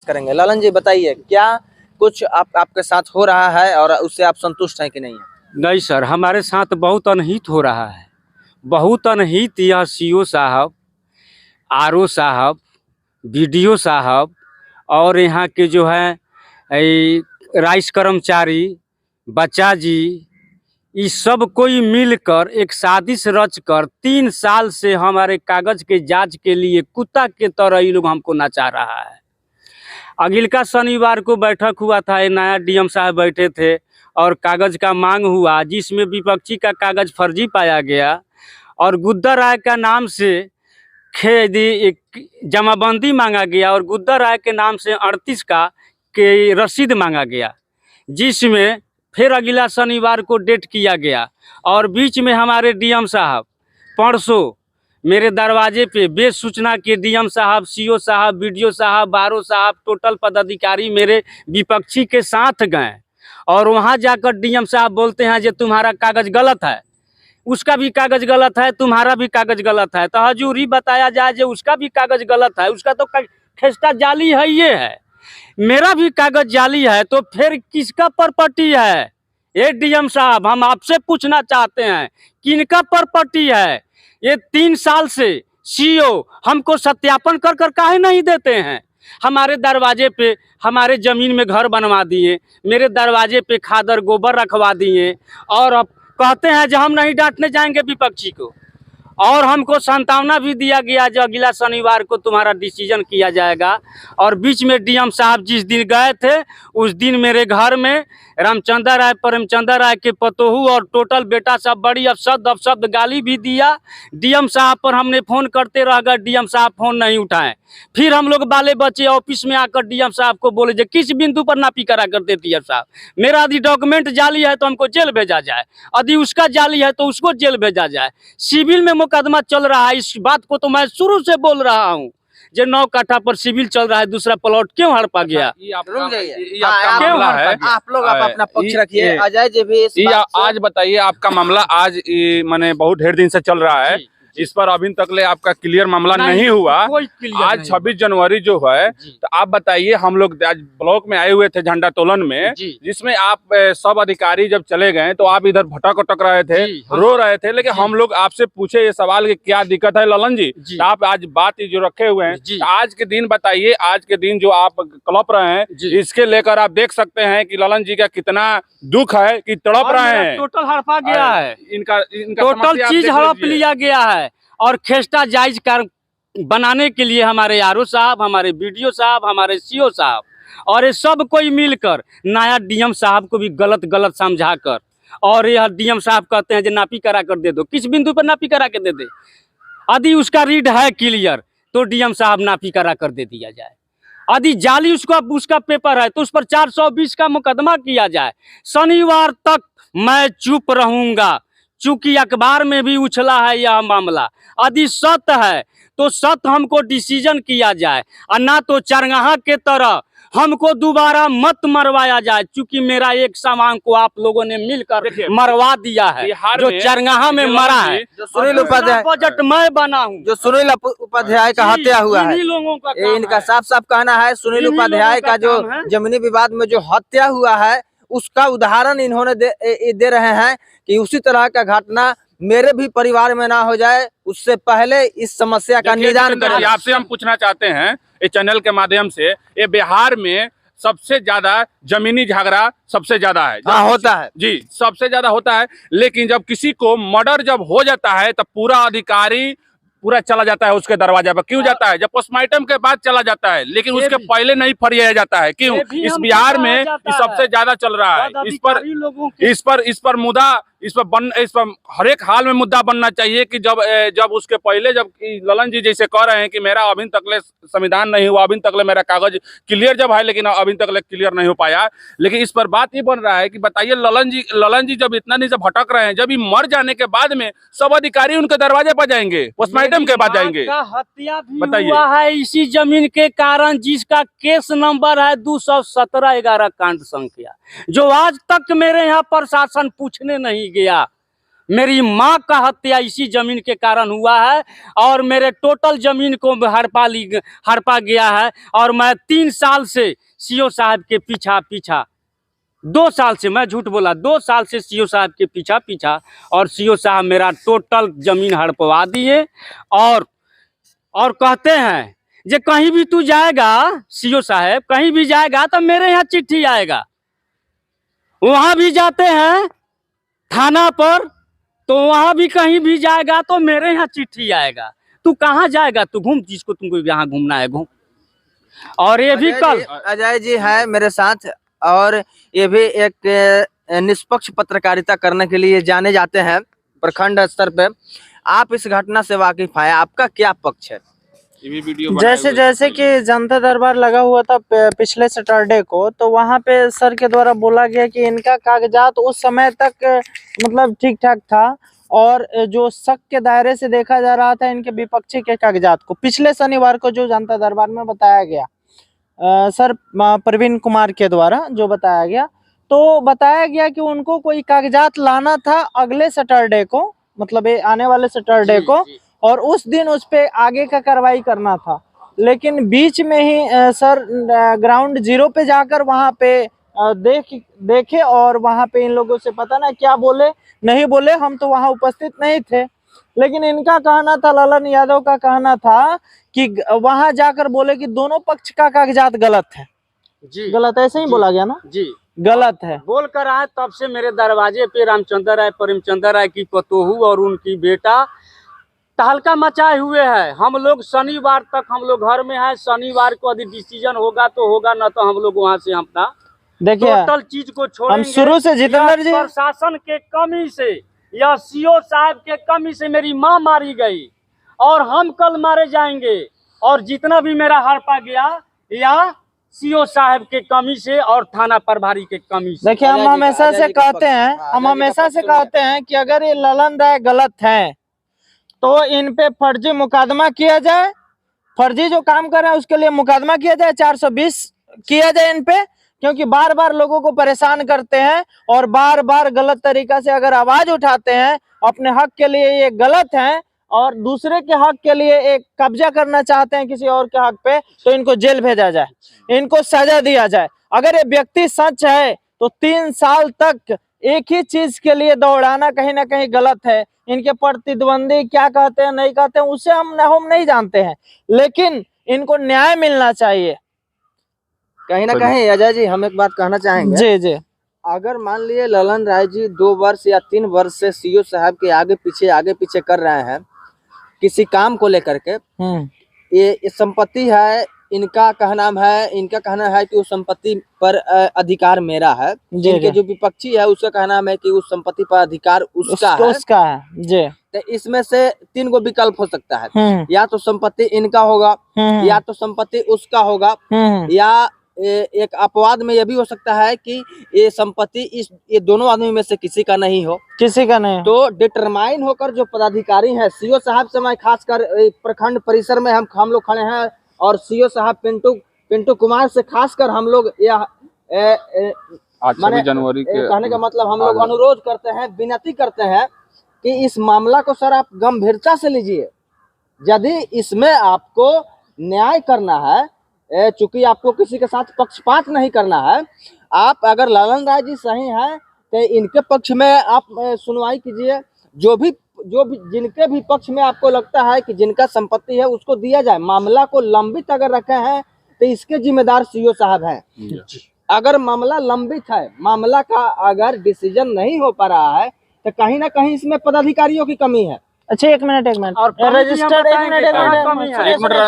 करेंगे। ललन जी बताइए, क्या कुछ आपके साथ हो रहा है और उससे आप संतुष्ट हैं कि नहीं है? नहीं सर, हमारे साथ बहुत अनहित हो रहा है, बहुत अनहित। यह सीओ साहब, आरओ साहब, बीडीओ साहब और यहाँ के जो है राइस कर्मचारी, बच्चा जी, ये सब कोई मिलकर एक साजिश रचकर 3 साल से हमारे कागज के जांच के लिए कुत्ता के तरह ये लोग हमको नचा रहा है। अगिलका शनिवार को बैठक हुआ था, ये नया डीएम साहब बैठे थे और कागज का मांग हुआ, जिसमें विपक्षी का कागज फर्जी पाया गया और गुद्दा राय का नाम से जमाबंदी मांगा गया और गुद्दा राय के नाम से 38 का के रसीद मांगा गया, जिसमें फिर अगला शनिवार को डेट किया गया। और बीच में हमारे डीएम साहब परसों मेरे दरवाजे पे बेसूचना के डीएम साहब, सीओ साहब, बीडीओ साहब, आरओ साहब, टोटल पदाधिकारी मेरे विपक्षी के साथ गए और वहां जाकर डीएम साहब बोलते हैं जो तुम्हारा कागज गलत है, उसका भी कागज गलत है, तुम्हारा भी कागज गलत है। तो हजूरी बताया जाए जो उसका भी कागज गलत है, उसका तो खेस्टा जाली है, ये है, मेरा भी कागज जाली है, तो फिर किसका प्रॉपर्टी है? ये डीएम साहब, हम आपसे पूछना चाहते हैं किनका प्रॉपर्टी है? ये 3 साल से सीओ हमको सत्यापन कर कर काहे नहीं देते हैं? हमारे दरवाजे पे, हमारे जमीन में घर बनवा दिए, मेरे दरवाजे पे खादर गोबर रखवा दिए और अब कहते हैं जो हम नहीं डांटने जाएंगे विपक्षी को। और हमको सांत्वना भी दिया गया जो अगला शनिवार को तुम्हारा डिसीजन किया जाएगा। और बीच में डीएम साहब जिस दिन गए थे, उस दिन मेरे घर में रामचंद्र राय, प्रेमचंद्र राय के पतोहू और टोटल बेटा सब बड़ी अपशब्द गाली भी दिया। डीएम साहब पर हमने फ़ोन करते रह गए, डीएम साहब फ़ोन नहीं उठाएं। फिर हम लोग बाले बच्चे ऑफिस में आकर डीएम साहब को बोले जो किस बिंदु पर नापी करा कर देती है साहब, मेरा यदि डॉक्यूमेंट जाली है तो हमको जेल भेजा जाए, यदि उसका जाली है तो उसको जेल भेजा जाए। सिविल में मुकदमा चल रहा है, इस बात को तो मैं शुरू से बोल रहा हूँ। जो 9 काठा पर सिविल चल रहा है, दूसरा प्लॉट क्यों हड़पा गया? आप लोग अपना पक्ष रखिए। अजय जी भी आज बताइए, आपका मामला आज माने बहुत ढेर दिन से चल रहा है, इस पर अभी तक ले आपका क्लियर मामला नहीं हुआ। आज 26 जनवरी जो है, तो आप बताइए, हम लोग आज ब्लॉक में आए हुए थे झंडा तोलन में, जिसमें आप सब अधिकारी जब चले गए तो आप इधर भटक रहे थे, रो रहे थे, लेकिन हम लोग आपसे पूछे ये सवाल कि क्या दिक्कत है ललन जी, तो आप आज बात जो रखे हुए हैं, तो आज के दिन बताइए, आज के दिन जो आप कलप रहे हैं, इसके लेकर आप देख सकते हैं कि ललन जी का कितना दुख है कि तड़प रहे हैं। टोटल हड़पा गया है, इनका टोटल चीज हड़प लिया गया है। और खेस्टा जायज कर बनाने के लिए हमारे आरओ साहब, हमारे बीडीओ साहब, हमारे सीओ साहब और ये सब कोई मिलकर नया डीएम साहब को भी गलत समझाकर, और यह डीएम साहब कहते हैं जो नापी करा कर दे दो। किस बिंदु पर नापी करा कर दे दे? यदि उसका रीड है क्लियर तो डीएम साहब नापी करा कर दे दिया जाए। यदि जाली उसका पेपर है तो उस पर 420 का मुकदमा किया जाए। शनिवार तक मैं चुप रहूंगा, चूंकि अखबार में भी उछला है यह मामला। यदि सत्य है तो सत्य हमको डिसीजन किया जाए, और ना तो चरगहा के तरह हमको दोबारा मत मरवाया जाए, क्योंकि मेरा एक सामान को आप लोगों ने मिलकर मरवा दिया है, जो चरगहा में मरा है। जो सुनील उपाध्याय बजट मैं बना हूँ, जो सुनील उपाध्याय का हत्या हुआ है, लोगों का इनका साफ कहना है, सुनील उपाध्याय का जो जमीनी विवाद में जो हत्या हुआ है, उसका उदाहरण इन्होंने दे रहे हैं कि उसी तरह का घटना मेरे भी परिवार में ना हो जाए, उससे पहले इस समस्या का निदान करें। आपसे हम पूछना चाहते हैं इस चैनल के माध्यम से, ये बिहार में सबसे ज्यादा जमीनी झगड़ा सबसे ज्यादा है। हाँ, होता है जी, सबसे ज्यादा होता है। लेकिन जब किसी को मर्डर जब हो जाता है तब पूरा अधिकारी पूरा चला जाता है उसके दरवाजे पर। क्यों जाता है? जब पोस्टमार्टम के बाद चला जाता है, लेकिन उसके पहले नहीं फरियाया जाता है। क्यों? इस बिहार में सबसे ज्यादा चल रहा है। इस पर मुद्दा, इस पर हर एक हाल में मुद्दा बनना चाहिए कि जब उसके पहले, जब ललन जी जैसे कह रहे हैं कि मेरा अभी तक संविधान नहीं हुआ, अभी तक मेरा कागज क्लियर जब है, लेकिन अभी तक क्लियर नहीं हो पाया। लेकिन इस पर बात ये बन रहा है कि बताइए, ललन जी जब इतना दिन से भटक रहे हैं, जब ये मर जाने के बाद में सब अधिकारी उनके दरवाजे पर जाएंगे, पोस्टमार्टम के बाद जाएंगे। हत्या भी हुआ है इसी जमीन के कारण, जिसका केस नंबर है 217/11 कांड संख्या, जो आज तक मेरे यहाँ प्रशासन पूछने नहीं गया। मेरी माँ का हत्या इसी जमीन के कारण हुआ है और मेरे टोटल जमीन को हड़पा गया है। और मैं 3 साल से सीओ साहब के पीछा 2 साल से, मैं झूठ बोला, 2 साल से सीओ साहब के पीछा और सीओ साहब मेरा टोटल जमीन हड़पवा दिए। और कहते हैं जे कहीं भी तू जाएगा, सीओ साहब कहीं भी जाएगा तो मेरे यहाँ चिट्ठी आएगा। वहां भी जाते हैं थाना पर, तो वहां भी कहीं भी जाएगा तो मेरे यहाँ चिट्ठी आएगा। तू कहाँ जाएगा? तू घूम, जिसको तुमको यहाँ घूमना है घूम। और ये भी कल अजय जी है मेरे साथ, और ये भी एक निष्पक्ष पत्रकारिता करने के लिए जाने जाते हैं प्रखंड स्तर पे। आप इस घटना से वाकिफ हैं, आपका क्या पक्ष है? ये भी वीडियो बनाए जैसे हुए जैसे कि जनता दरबार लगा हुआ था पिछले सैटरडे को, तो वहां पे सर के द्वारा बोला गया कि इनका कागजात उस समय तक मतलब ठीक ठाक था, और जो शक के दायरे से देखा जा रहा था इनके विपक्षी के कागजात को। पिछले शनिवार को जो जनता दरबार में बताया गया सर प्रवीण कुमार के द्वारा जो बताया गया, तो बताया गया कि उनको कोई कागजात लाना था अगले सैटरडे को, मतलब ये आने वाले सैटरडे को, और उस दिन उस पे आगे का कार्रवाई करना था। लेकिन बीच में ही सर ग्राउंड जीरो पे जाकर वहां पे देखे और वहां पे इन लोगों से पता ना क्या बोले, नहीं बोले, हम तो वहां उपस्थित नहीं थे। लेकिन इनका कहना था, ललन यादव का कहना था कि वहां जाकर बोले कि दोनों पक्ष का कागजात गलत है। जी गलत ऐसे ही बोला गया ना? जी गलत है। बोल कर आए, तब से मेरे दरवाजे पे रामचंद्र राय, प्रेमचंद्र राय की पतोहू और उनकी बेटा तहलका मचाए हुए हैं। हम लोग शनिवार तक हम लोग घर में हैं। शनिवार को यदि डिसीजन होगा तो होगा, ना तो हम लोग वहां से अपना देखिए टोटल चीज को छोड़ेंगे। हम शुरू से जितेंद्र जी, प्रशासन के कमी से या सीओ साहब के कमी से मेरी माँ मारी गई और हम कल मारे जाएंगे। और जितना भी मेरा हड़पा गया या सीओ साहब के कमी से और थाना प्रभारी के कमी से। देखिए हम हमेशा से कहते हैं, कि अगर ये ललन राय गलत हैं तो इन पे फर्जी मुकदमा किया जाए, फर्जी जो काम कर रहे हैं उसके लिए मुकदमा किया जाए, 420 किया जाए इन पे, क्योंकि बार बार लोगों को परेशान करते हैं और बार बार गलत तरीका से अगर आवाज उठाते हैं अपने हक के लिए, ये गलत हैं, और दूसरे के हक के लिए एक कब्जा करना चाहते हैं किसी और के हक पे, तो इनको जेल भेजा जाए, इनको सजा दिया जाए। अगर ये व्यक्ति सच है तो 3 साल तक एक ही चीज के लिए दौड़ाना कहीं ना कहीं गलत है। इनके प्रतिद्वंदी क्या कहते हैं नहीं कहते हैं उसे हम नहीं जानते हैं, लेकिन इनको न्याय मिलना चाहिए कहीं ना कहीं। अजय जी हम एक बात कहना चाहेंगे, जी जी। अगर मान लिए ललन राय जी 2 वर्ष या 3 वर्ष से सीओ साहब के आगे पीछे कर रहे हैं किसी काम को लेकर के, ये संपत्ति है, इनका कहना है कि उस संपत्ति पर अधिकार मेरा है। इनके जो विपक्षी है उसका कहना है कि उस संपत्ति पर अधिकार उसका है जी। तो इसमें से 3 गो विकल्प हो सकता है, या तो संपत्ति इनका होगा, या तो संपत्ति उसका होगा, या एक अपवाद में यह भी हो सकता है कि ये संपत्ति ये दोनों आदमी में से किसी का नहीं हो। तो डिटरमाइन होकर जो पदाधिकारी हैं, सीओ साहब से मैं खासकर प्रखंड परिसर में हम लोग खड़े हैं, और सीओ साहब पिंटू कुमार से खासकर हम लोग यह 26 जनवरी के कहने का मतलब हम लोग अनुरोध करते हैं, विनती करते हैं कि इस मामला को सर आप गंभीरता से लीजिए। यदि इसमें आपको न्याय करना है, चूंकि आपको किसी के साथ पक्षपात नहीं करना है, आप अगर ललन राय जी सही हैं तो इनके पक्ष में आप सुनवाई कीजिए। जो भी जिनके भी पक्ष में आपको लगता है कि जिनका संपत्ति है उसको दिया जाए। मामला को लंबित अगर रखे हैं तो इसके जिम्मेदार सीओ साहब हैं। अगर मामला लंबित है, मामला का अगर डिसीजन नहीं हो पा रहा है तो कहीं ना कहीं इसमें पदाधिकारियों की कमी है। अच्छा एक मिनट और रजिस्टर्ड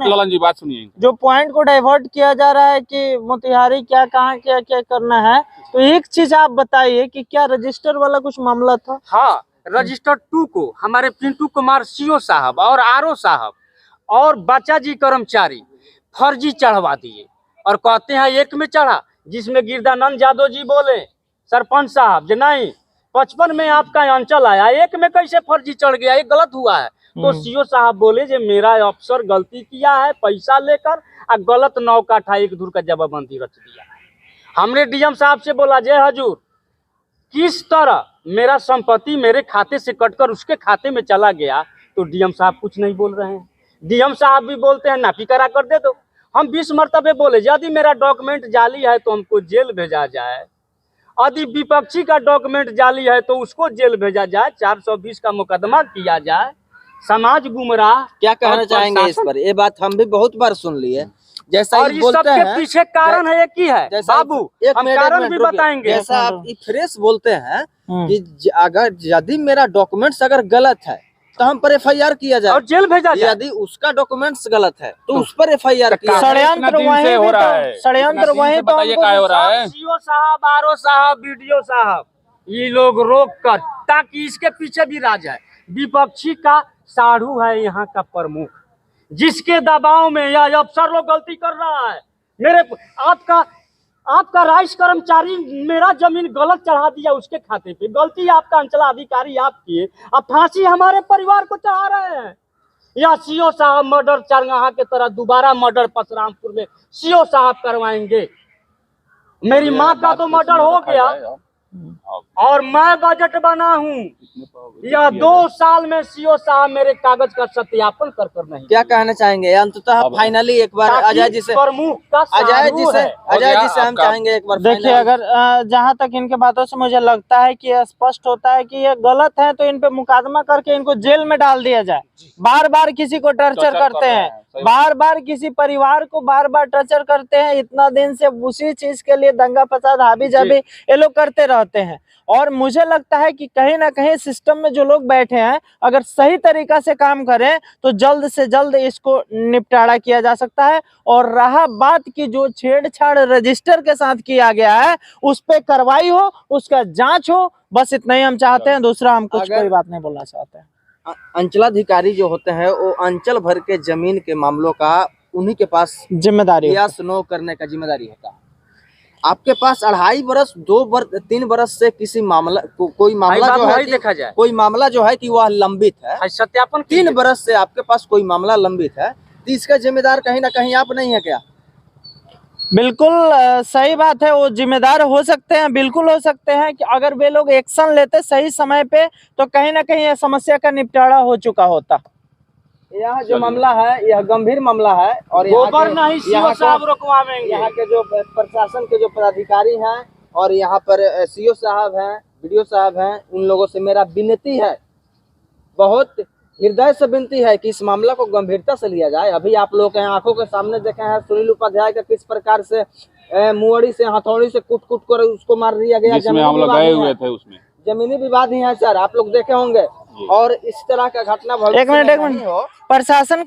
ललन जी बात सुनिए। जो पॉइंट को डाइवर्ट किया जा रहा है कि मोतिहारी क्या कहाँ क्या करना है, तो एक चीज आप बताइए कि क्या रजिस्टर वाला कुछ मामला था? हाँ, रजिस्टर 2 को हमारे पिंटू कुमार सीओ साहब और आरओ साहब और बच्चा जी कर्मचारी फर्जी चढ़वा दिए और कहते हैं 1 में चढ़ा, जिसमें गिरदानंद यादव जी बोले सरपंच साहब जो नहीं 55 में आपका अंचल आया, 1 में कैसे फर्जी चढ़ गया, ये गलत हुआ है। तो सीओ साहब बोले जे मेरा अफसर गलती किया है, पैसा लेकर और गलत 9 काठा 1 धुर का जवाबबंदी रच दिया है। हमने डीएम साहब से बोला जे हजूर किस तरह मेरा संपत्ति मेरे खाते से कटकर उसके खाते में चला गया तो डीएम साहब कुछ नहीं बोल रहे हैं। डीएम साहब भी बोलते हैं नापी करा कर दे दो। हम 20 मरतबे बोले यदि मेरा डॉक्यूमेंट जाली है तो हमको जेल भेजा जाए, यदि विपक्षी का डॉक्यूमेंट जाली है तो उसको जेल भेजा जाए, 420 का मुकदमा किया जाए। समाज गुमराह। क्या कहना और चाहेंगे इस पर? ये बात हम भी बहुत बार सुन लिए। जैसा और ये इस बोलते सबके हैं पीछे कारण है एक ही है जैसा बाबू, एक हम मिनट, कारण भी रुकिए। बताएंगे। जैसा आप ये फ्रेश बोलते हैं हम्म। कि अगर यदि मेरा डॉक्यूमेंट्स अगर गलत है तो हम पर FIR किया जाए, और जेल भेजा जाए। यदि उसका डॉक्यूमेंट्स गलत है तो उस पर FIR किया जाए। इतना षड्यंत्र दिन से वहीं हो भी रहा तो है। षड्यंत्र इतना दिन वहीं से तो बताइए हमको क्या हो रहा है। सीओ साहब, RO साहब, BDO साहब, ये लोग रोक कर, ताकि इसके पीछे भी राज है। विपक्षी का साढ़ू है यहाँ का प्रमुख, जिसके दबाव में यह अफसर लोग गलती कर रहा है। मेरे आपका राइस कर्मचारी मेरा जमीन गलत चढ़ा दिया उसके खाते पे, गलती आपका अंचलाधिकारी आप किए, अब फांसी हमारे परिवार को चढ़ा रहे हैं। या सीओ साहब मर्डर चरगाहा के तरह दोबारा मर्डर परशुरामपुर में सीओ साहब करवाएंगे। मेरी माँ का तो मर्डर हो गया और मैं बजट बना हूँ, यह 2 साल में सीओ साहब मेरे कागज का सत्यापन कर नहीं। क्या कहना चाहेंगे अंततः फाइनली एक बार अजय जी से प्रमुख का अजय जी से हम आपका। चाहेंगे एक बार देखिए, final- अगर जहां तक इनके बातों से मुझे लगता है कि यह स्पष्ट होता है कि ये गलत है तो इन पे मुकदमा करके इनको जेल में डाल दिया जाए। बार बार किसी को टर्चर करते हैं, बार बार किसी परिवार को बार बार टर्चर करते हैं, इतना दिन से उसी चीज के लिए दंगा फसाद हाबी जाबी ये लोग करते रहते हैं। और मुझे लगता है कि कहीं ना कहीं सिस्टम में जो लोग बैठे हैं अगर सही तरीका से काम करें तो जल्द से जल्द इसको निपटारा किया जा सकता है। और रहा बात की जो छेड़छाड़ रजिस्टर के साथ किया गया है उस पे कार्रवाई हो, उसका जांच हो, बस इतना ही हम चाहते हैं। दूसरा हम कुछ कोई बात नहीं बोलना चाहते हैं। अंचलाधिकारी जो होते हैं वो अंचल भर के जमीन के मामलों का उन्हीं के पास जिम्मेदारी यस नो करने का जिम्मेदारी होता है। आपके पास 2.5 बरस 3 बरस से किसी मामला कोई मामला जो है देखा जाए, कोई मामला जो है कि वह लंबित है, सत्यापन 3 बरस से आपके पास कोई मामला लंबित है, तो इसका जिम्मेदार कहीं ना कहीं आप नहीं है क्या? बिल्कुल सही बात है, वो जिम्मेदार हो सकते हैं, बिल्कुल हो सकते हैं कि अगर वे लोग एक्शन लेते सही समय पे तो कहीं ना कहीं यह समस्या का निपटारा हो चुका होता। यह जो मामला है यह गंभीर मामला है और गोबर नहीं सीओ साहब रुकवाएंगे। यहाँ के जो प्रशासन के जो पदाधिकारी हैं और यहाँ पर सीओ साहब हैं, BDO साहब हैं, उन लोगों से मेरा विनती है, बहुत हृदय से विनती है कि इस मामला को गंभीरता से लिया जाए। अभी आप लोग आंखों के सामने देखे हैं सुनील उपाध्याय का किस प्रकार से मुअड़ी से हथौड़ी से कूट कर उसको मार दिया गया। जिसमें हम लोग गए हुए थे उसमें जमीनी विवाद ही है सर, आप लोग देखे होंगे। और इस तरह का घटना एक मिनट प्रशासन